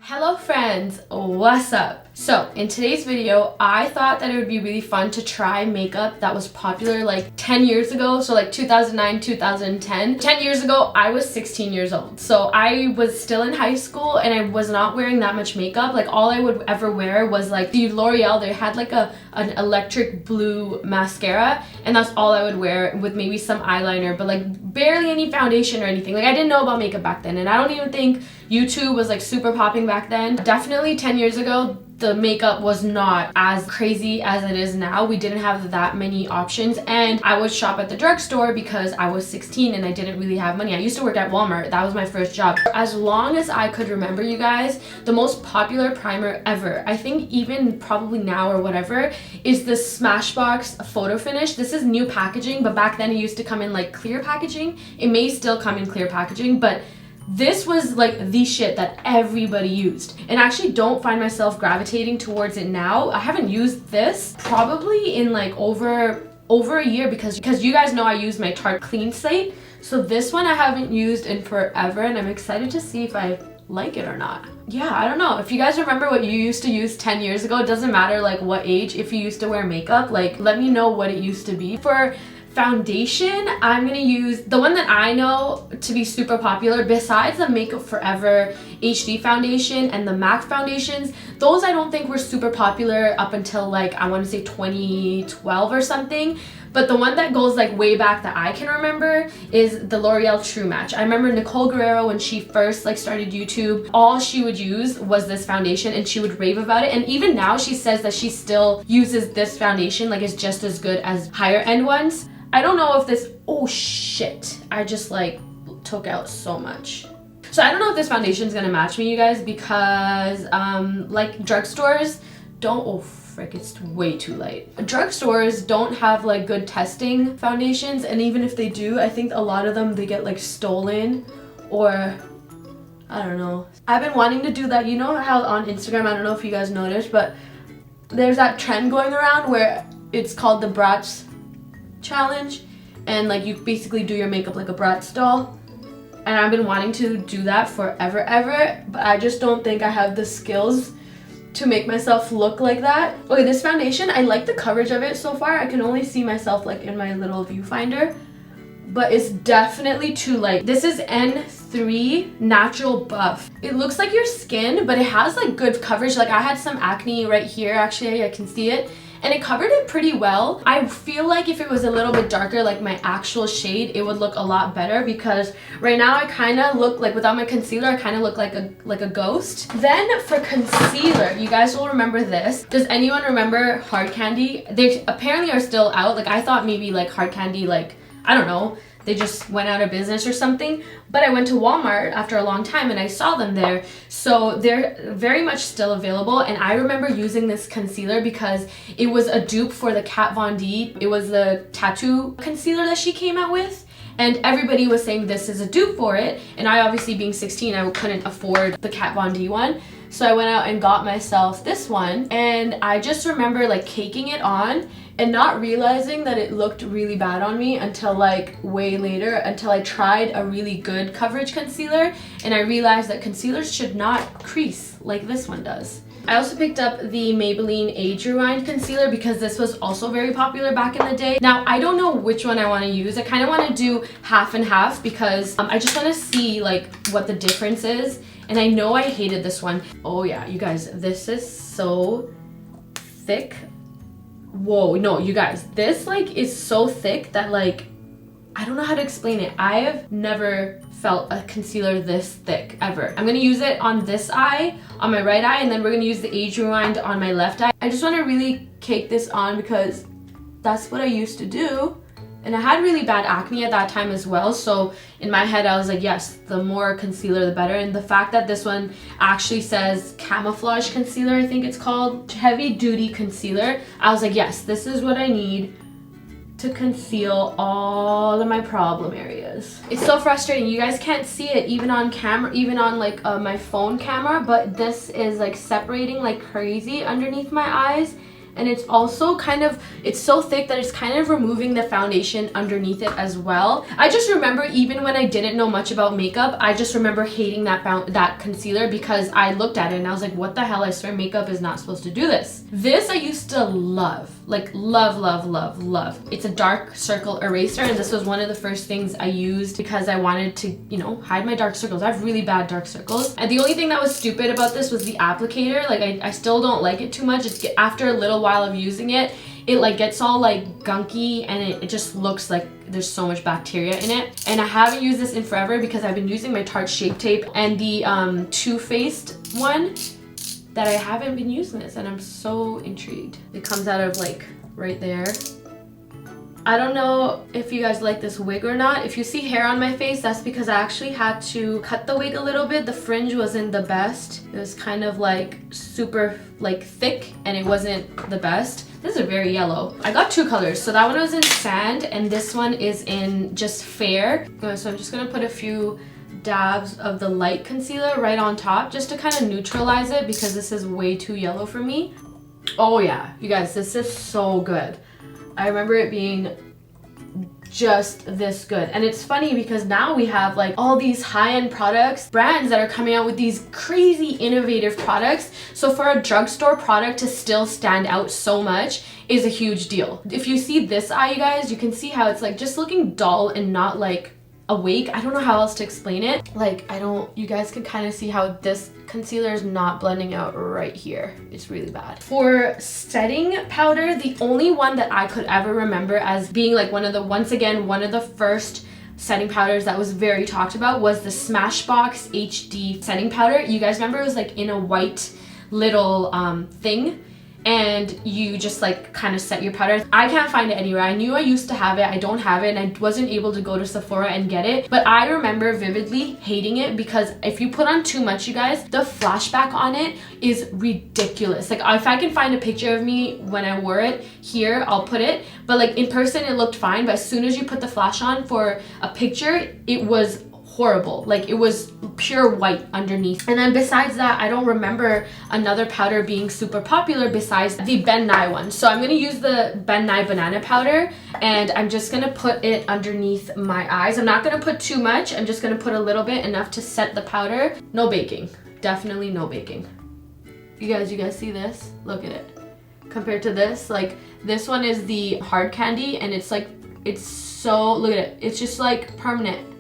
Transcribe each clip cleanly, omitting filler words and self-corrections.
Hello friends, what's up? So in today's video, I thought that it would be really fun to try makeup that was popular like 10 years ago. So like 2009, 2010. 10 years ago, I was 16 years old. So I was still in high school and I was not wearing that much makeup. Like all I would ever wear was like the L'Oreal. They had like an electric blue mascara and that's all I would wear with maybe some eyeliner, but like barely any foundation or anything. Like I didn't know about makeup back then and I don't even think YouTube was like super popping back then. Definitely 10 years ago, the makeup was not as crazy as it is now. We didn't have that many options and I would shop at the drugstore because I was 16 and I didn't really have money. I used to work at Walmart. That was my first job. As long as I could remember, you guys, the most popular primer ever, I think even probably now or whatever, is the Smashbox Photo Finish. This is new packaging, but back then it used to come in like clear packaging. It may still come in clear packaging, but this was like the shit that everybody used, and I actually don't find myself gravitating towards it now. I haven't used this probably in like over a year because you guys know I use my Tarte Clean Slate. So this one I haven't used in forever and I'm excited to see if I like it or not. Yeah, I don't know. If you guys remember what you used to use 10 years ago, it doesn't matter like what age, if you used to wear makeup, like let me know what it used to be. For foundation, I'm gonna use the one that I know to be super popular besides the Makeup Forever HD foundation and the MAC foundations. Those I don't think were super popular up until like I want to say 2012 or something. But the one that goes like way back that I can remember is the L'Oreal True Match. I remember Nicole Guerrero when she first like started YouTube, all she would use was this foundation and she would rave about it. And even now she says that she still uses this foundation, like it's just as good as higher end ones. I don't know if this, oh shit, I just like took out so much. So I don't know if this foundation is gonna match me, you guys, because like drugstores don't, oh frick, it's way too light. Drugstores don't have like good testing foundations, and even if they do, I think a lot of them, they get like stolen or I don't know. I've been wanting to do that. You know how on Instagram, I don't know if you guys noticed, but there's that trend going around where it's called the Bratz challenge, and like you basically do your makeup like a Bratz doll, and I've been wanting to do that forever ever, but I just don't think I have the skills to make myself look like that. Okay, this foundation, I like the coverage of it so far. I can only see myself like in my little viewfinder, but it's definitely too light. This is N3 Natural Buff. It looks like your skin, but it has like good coverage. Like I had some acne right here, actually I can see it, and it covered it pretty well. I feel like if it was a little bit darker, like my actual shade, it would look a lot better, because right now I kind of look like, without my concealer, I kind of look like a ghost. Then for concealer, you guys will remember this. Does anyone remember Hard Candy? They apparently are still out. Like I thought maybe like Hard Candy, like, I don't know, they just went out of business or something, but I went to Walmart after a long time and I saw them there. So they're very much still available, and I remember using this concealer because it was a dupe for the Kat Von D. It was the tattoo concealer that she came out with, and everybody was saying this is a dupe for it, and I obviously being 16, I couldn't afford the Kat Von D one. So I went out and got myself this one, and I just remember like caking it on and not realizing that it looked really bad on me until like way later, until I tried a really good coverage concealer and I realized that concealers should not crease like this one does. I also picked up the Maybelline Age Rewind concealer because this was also very popular back in the day. Now, I don't know which one I want to use. I kind of want to do half and half because I just want to see like what the difference is. And I know I hated this one. Oh yeah, you guys, this is so thick. Whoa, no, you guys, this like is so thick that like, I don't know how to explain it. I have never felt a concealer this thick ever. I'm gonna use it on this eye, on my right eye, and then we're gonna use the Age Rewind on my left eye. I just wanna really cake this on because that's what I used to do. And I had really bad acne at that time as well, so in my head I was like, yes, the more concealer the better. And the fact that this one actually says camouflage concealer, I think it's called, heavy duty concealer, I was like, yes, this is what I need to conceal all of my problem areas. It's so frustrating. You guys can't see it even on camera, even on like my phone camera, but this is like separating like crazy underneath my eyes. and it's also kind of, it's so thick that it's kind of removing the foundation underneath it as well. I just remember, even when I didn't know much about makeup, I just remember hating that concealer because I looked at it and I was like, what the hell, I swear makeup is not supposed to do this. This I used to love, like love, love, love, love. It's a dark circle eraser, and this was one of the first things I used because I wanted to, you know, hide my dark circles. I have really bad dark circles, and the only thing that was stupid about this was the applicator. Like I still don't like it too much. It's, after a little while of using it, it like gets all like gunky, and it just looks like there's so much bacteria in it. And I haven't used this in forever because I've been using my Tarte Shape Tape and the Too Faced one that I haven't been using this, and I'm so intrigued. It comes out of like right there. I don't know if you guys like this wig or not. If you see hair on my face, that's because I actually had to cut the wig a little bit. The fringe wasn't the best. It was kind of like super like thick, and it wasn't the best. This is very yellow. I got two colors. So that one was in sand, and this one is in just fair. So I'm just gonna put a few dabs of the light concealer right on top just to kind of neutralize it because this is way too yellow for me. Oh yeah, you guys, this is so good. I remember it being just this good. And it's funny because now we have like all these high-end products, brands that are coming out with these crazy innovative products. So for a drugstore product to still stand out so much is a huge deal. If you see this eye, you guys, you can see how it's like just looking dull and not like awake. I don't know how else to explain it. Like, you guys can kind of see how this concealer is not blending out right here. It's really bad. For setting powder, the only one that I could ever remember as being like one of the first setting powders that was very talked about was the Smashbox HD setting powder. You guys remember it was like in a white little thing, and you just like kind of set your powder. I can't find it anywhere. I knew I used to have it. I don't have it, and I wasn't able to go to Sephora and get it. But I remember vividly hating it because if you put on too much, you guys, the flashback on it is ridiculous. Like if I can find a picture of me when I wore it here, I'll put it. But like in person, it looked fine. But as soon as you put the flash on for a picture, it was horrible. Like it was pure white underneath. And then besides that, I don't remember another powder being super popular besides the Ben Nye one. So I'm gonna use the Ben Nye banana powder, and I'm just gonna put it underneath my eyes. I'm not gonna put too much. I'm just gonna put a little bit, enough to set the powder. No baking, definitely no baking. You guys see this? Look at it. Compared to this, like this one is the hard candy, and it's like, it's so, look at it. It's just like permanent.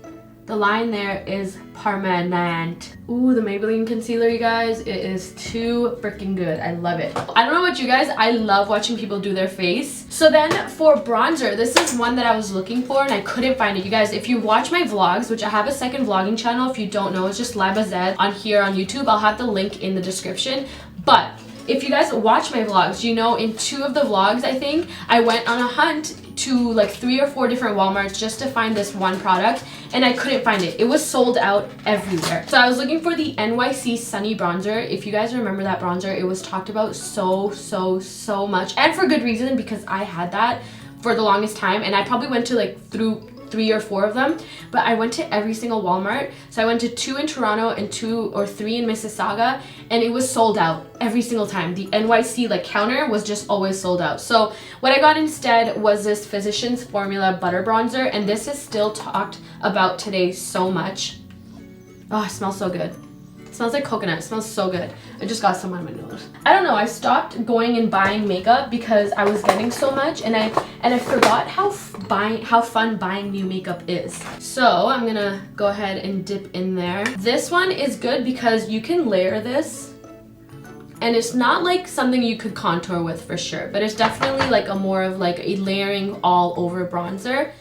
The line there is permanent. Ooh, the Maybelline concealer, you guys. It is too freaking good. I love it. I don't know about you guys. I love watching people do their face. So then for bronzer, this is one that I was looking for and I couldn't find it. You guys, if you watch my vlogs, which I have a second vlogging channel, if you don't know, it's just Zaid on here on YouTube. I'll have the link in the description. But if you guys watch my vlogs, you know in 2 of the vlogs, I think, I went on a hunt to like 3 or 4 different Walmarts just to find this one product, and I couldn't find it. It was sold out everywhere. So I was looking for the NYC Sunny Bronzer. If you guys remember that bronzer, it was talked about so much, and for good reason, because I had that for the longest time, and I probably went to like through 3 or 4 of them, but I went to every single Walmart. So I went to 2 in Toronto and 2 or 3 in Mississauga, and it was sold out every single time. The NYC like counter was just always sold out. So what I got instead was this Physicians Formula Butter Bronzer, and this is still talked about today so much. Oh, it smells so good. It smells like coconut. It smells so good. I just got some on my nose. I don't know. I stopped going and buying makeup because I was getting so much, and I forgot how fun buying new makeup is. So I'm gonna go ahead and dip in there. This one is good because you can layer this, and it's not like something you could contour with for sure, but it's definitely like a more of like a layering all over bronzer.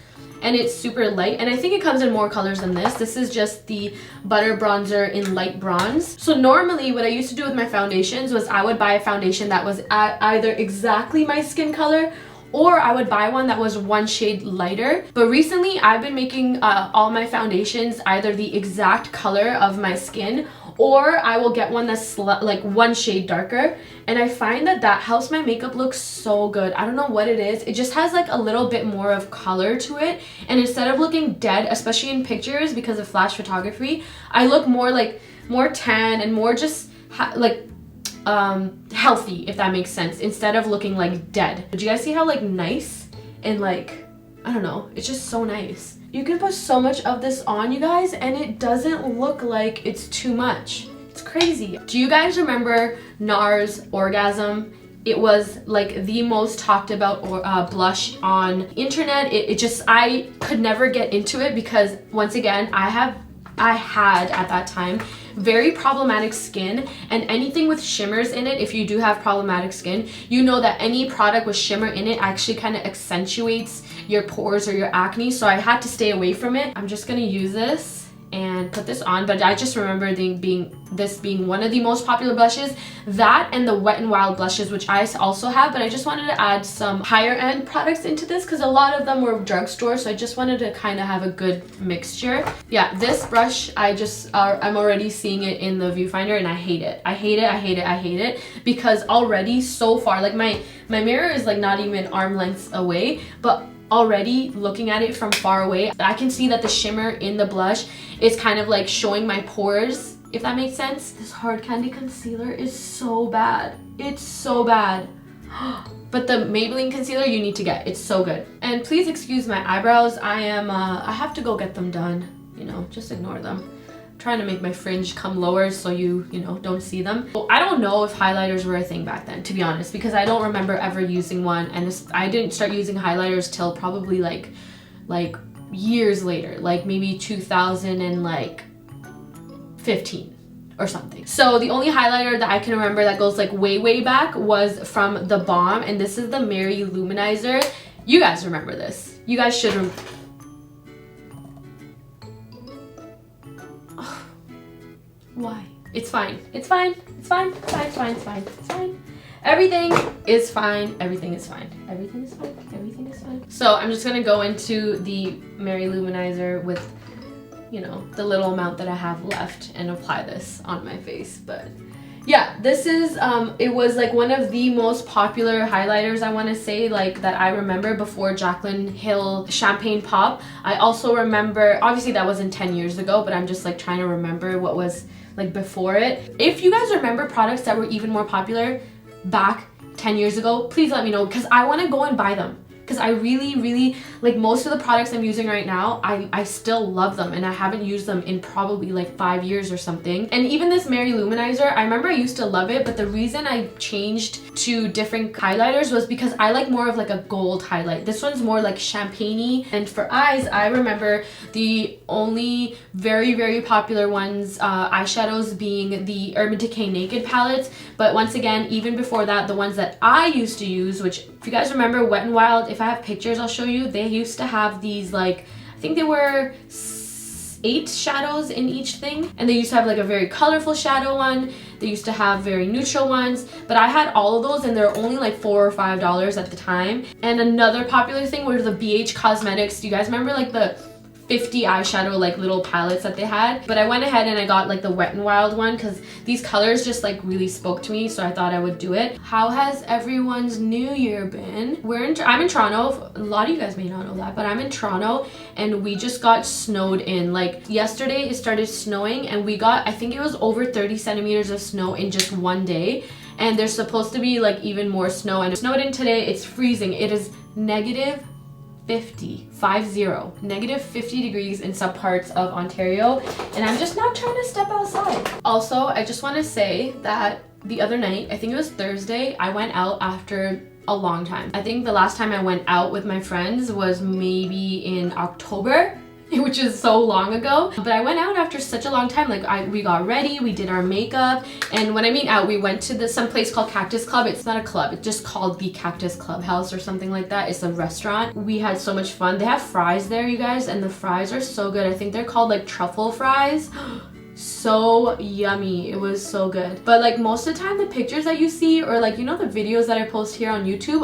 And it's super light, and I think it comes in more colors than this. This is just the butter bronzer in light bronze. So normally what I used to do with my foundations was I would buy a foundation that was either exactly my skin color, or I would buy one that was 1 shade lighter. But recently I've been making all my foundations either the exact color of my skin, or I will get one that's like 1 shade darker, and I find that that helps my makeup look so good. I don't know what it is. It just has like a little bit more of color to it, and instead of looking dead, especially in pictures because of flash photography, I look more like more tan and more just like healthy, if that makes sense, instead of looking like dead. Do you guys see how like nice and like, I don't know, it's just so nice. You can put so much of this on, you guys, and it doesn't look like it's too much. It's crazy. Do you guys remember Nars Orgasm? It was like the most talked about blush on internet. It just, I could never get into it because once again, I had at that time very problematic skin, and anything with shimmers in it, if you do have problematic skin, you know that any product with shimmer in it actually kind of accentuates your pores or your acne, so I had to stay away from it. I'm just gonna use this and put this on, but I just remember this being one of the most popular blushes. That and the Wet n Wild blushes, which I also have, but I just wanted to add some higher end products into this because a lot of them were drugstore, so I just wanted to kind of have a good mixture. Yeah, this brush, I'm already seeing it in the viewfinder and I hate it. I hate it, I hate it, I hate it, because already so far, like my mirror is like not even arm lengths away, but already looking at it from far away, I can see that the shimmer in the blush is kind of like showing my pores, if that makes sense. This hard candy concealer is so bad. It's so bad. But the Maybelline concealer you need to get. It's so good. And please excuse my eyebrows. I have to go get them done. You know, just ignore them. Trying to make my fringe come lower so you know, don't see them. Well, I don't know if highlighters were a thing back then, to be honest, because I don't remember ever using one, and I didn't start using highlighters till probably like years later, like maybe 2015 or something. So the only highlighter that I can remember that goes like way back was from the Balm, and this is the Mary Luminizer. You guys remember this. You guys should remember. Why? It's fine. It's fine. It's fine. It's fine. It's fine. It's fine. It's fine. Everything is fine. Everything is fine. Everything is fine. Everything is fine. So I'm just gonna go into the Mary Luminizer with, you know, the little amount that I have left and apply this on my face. But yeah, this is, it was like one of the most popular highlighters, I want to say, like that I remember before Jaclyn Hill Champagne Pop. I also remember, obviously that wasn't 10 years ago, but I'm just like trying to remember what was like before it. If you guys remember products that were even more popular back 10 years ago, please let me know, because I want to go and buy them. Because I really like most of the products I'm using right now, I still love them, and I haven't used them in probably like 5 years or something. And even this Mary Luminizer, I remember I used to love it, but the reason I changed to different highlighters was because I like more of like a gold highlight. This one's more like champagne-y. And for eyes, I remember the only very popular ones, eyeshadows, being the Urban Decay Naked palettes. But once again, even before that, the ones that I used to use, which if you guys remember Wet n Wild, if I have pictures I'll show you, they used to have these, like, I think they were 8 shadows in each thing, and they used to have like a very colorful shadow one. They used to have very neutral ones, but I had all of those and they're only like $4 or $5 at the time. And another popular thing were the BH Cosmetics. Do you guys remember like the 50 eyeshadow like little palettes that they had? But I went ahead and I got like the Wet n Wild one because these colors just like really spoke to me, so I thought I would do it. How has everyone's new year been? I'm in Toronto. A lot of you guys may not know that, but I'm in Toronto and we just got snowed in. Like yesterday it started snowing and we got, I think it was over 30 centimeters of snow in just one day, and there's supposed to be like even more snow, and it snowed in today. It's freezing. It is negative 50 degrees in some parts of Ontario, and I'm just not trying to step outside. Also, I just want to say that the other night, I think it was Thursday, I went out after a long time. I think the last time I went out with my friends was maybe in October, which is so long ago. But I went out after such a long time. Like we got ready, we did our makeup, and when I mean out, we went to some place called Cactus Club. It's not a club, it's just called the Cactus Clubhouse or something like that. It's a restaurant. We had so much fun. They have fries there, you guys, and the fries are so good. I think they're called like truffle fries. So yummy. It was so good. But like most of the time, the pictures that you see, or like, you know, the videos that I post here on YouTube,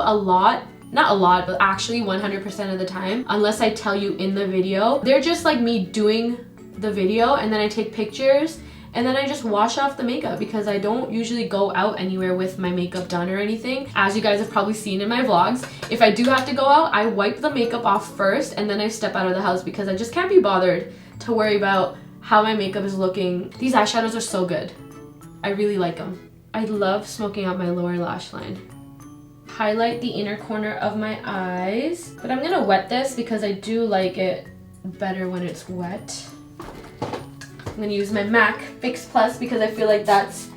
not a lot, but actually 100% of the time, unless I tell you in the video, they're just like me doing the video, and then I take pictures and then I just wash off the makeup, because I don't usually go out anywhere with my makeup done or anything. As you guys have probably seen in my vlogs, if I do have to go out, I wipe the makeup off first and then I step out of the house, because I just can't be bothered to worry about how my makeup is looking. These eyeshadows are so good. I really like them. I love smoking out my lower lash line. Highlight the inner corner of my eyes. But I'm gonna wet this because I do like it better when it's wet. I'm gonna use my MAC Fix Plus because I feel like that's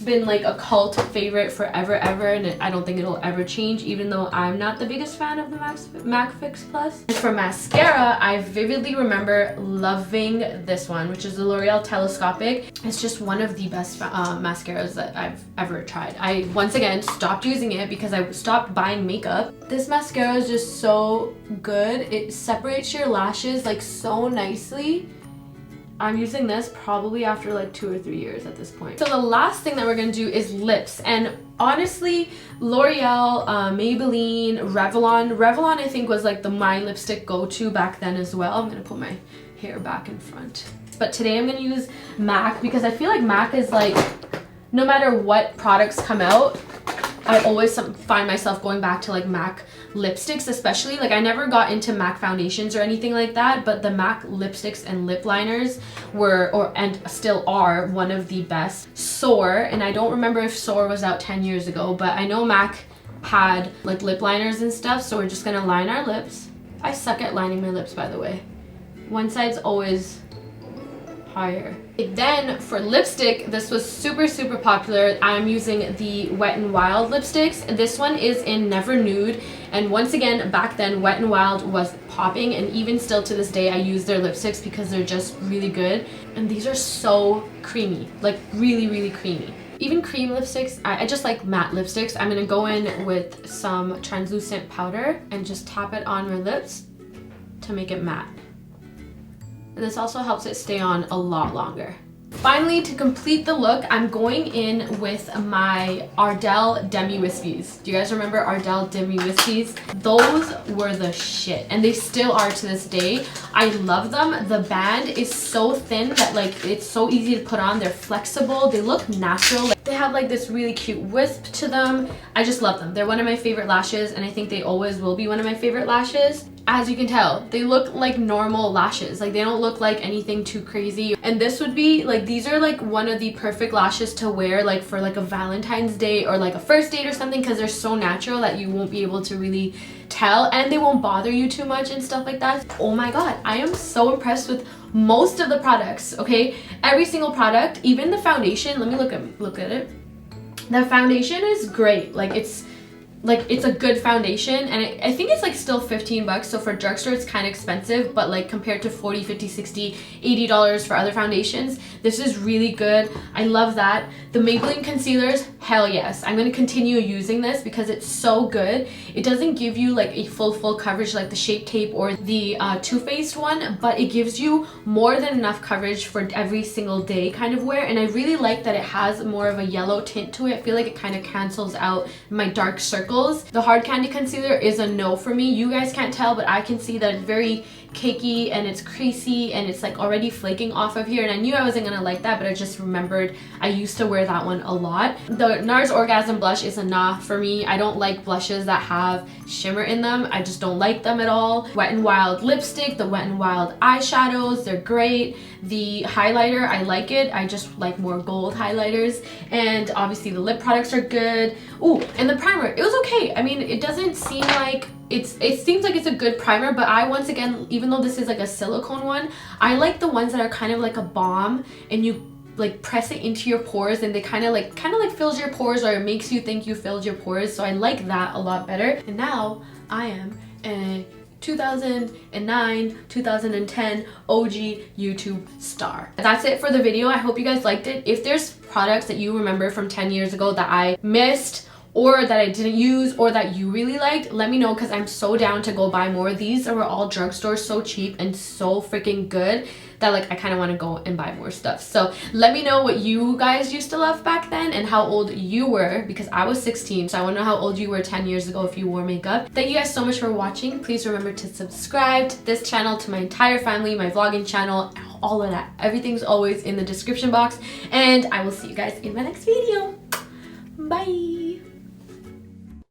been like a cult favorite forever and I don't think it'll ever change, even though I'm not the biggest fan of the MAC Fix Plus. And for mascara, I vividly remember loving this one, which is the L'Oreal Telescopic. It's just one of the best mascaras that I've ever tried. I once again stopped using it because I stopped buying makeup. This mascara is just so good. It separates your lashes like so nicely. I'm using this probably after like 2 or 3 years at this point. So the last thing that we're gonna do is lips. And honestly, L'Oreal, Maybelline, Revlon. Revlon I think was like my lipstick go-to back then as well. I'm gonna put my hair back in front. But today I'm gonna use MAC because I feel like MAC is like, no matter what products come out, I always find myself going back to like MAC lipsticks, especially. Like I never got into MAC foundations or anything like that, but the MAC lipsticks and lip liners were, and still are, one of the best. Soar, and I don't remember if Soar was out 10 years ago, but I know MAC had like lip liners and stuff, so we're just gonna line our lips. I suck at lining my lips, by the way. One side's always higher. Then for lipstick, this was super popular. I'm using the Wet n Wild lipsticks. This one is in Never Nude, and once again, back then Wet n Wild was popping, and even still to this day I use their lipsticks because they're just really good. And these are so creamy, like really creamy. Even cream lipsticks, I just like matte lipsticks. I'm gonna go in with some translucent powder and just tap it on my lips to make it matte. And this also helps it stay on a lot longer. Finally, to complete the look, I'm going in with my Ardell Demi Whispies. Do you guys remember Ardell Demi Whispies? Those were the shit, and they still are to this day. I love them. The band is so thin that like it's so easy to put on. They're flexible. They look natural. They have like this really cute wisp to them. I just love them. They're one of my favorite lashes, and I think they always will be one of my favorite lashes. As you can tell, they look like normal lashes. Like they don't look like anything too crazy. And this would be like, these are like one of the perfect lashes to wear like for like a Valentine's Day or like a first date or something, because they're so natural that you won't be able to really tell, and they won't bother you too much and stuff like that. Oh my god, I am so impressed with most of the products, okay? Every single product, even the foundation. Let me look at it. The foundation is great. Like it's a good foundation, and I think it's like still 15 bucks. So for drugstore it's kind of expensive, but like compared to 40, 50, 60, 80 dollars for other foundations, this is really good. I love that. The Maybelline concealers, hell yes, I'm going to continue using this because it's so good. It doesn't give you like a full coverage like the Shape Tape or the Too Faced one, but it gives you more than enough coverage for every single day kind of wear. And I really like that it has more of a yellow tint to it. I feel like it kind of cancels out my dark circles. The Hard Candy Concealer is a no for me. You guys can't tell, but I can see that it's very cakey and it's creasy and it's like already flaking off of here, and I knew I wasn't gonna like that, but I just remembered I used to wear that one a lot. The Nars Orgasm blush is a nah for me. I don't like blushes that have shimmer in them. I just don't like them at all. Wet n Wild lipstick, the Wet n Wild eyeshadows, they're great. The highlighter, I like it. I just like more gold highlighters. And obviously the lip products are good. Ooh, and the primer, it was okay. I mean, it doesn't seem like it seems like it's a good primer, but I, once again, even though this is like a silicone one, I like the ones that are kind of like a balm, and you like press it into your pores and they kind of like fills your pores, or it makes you think you filled your pores. So I like that a lot better. And now I am a 2009, 2010 OG YouTube star. That's it for the video. I hope you guys liked it. If there's products that you remember from 10 years ago that I missed, or that I didn't use, or that you really liked, let me know, because I'm so down to go buy more. These were all drugstores, so cheap and so freaking good that like I kind of want to go and buy more stuff. So let me know what you guys used to love back then and how old you were, because I was 16, so I want to know how old you were 10 years ago if you wore makeup. Thank you guys so much for watching. Please remember to subscribe to this channel, to my entire family, my vlogging channel, all of that. Everything's always in the description box, and I will see you guys in my next video. Bye!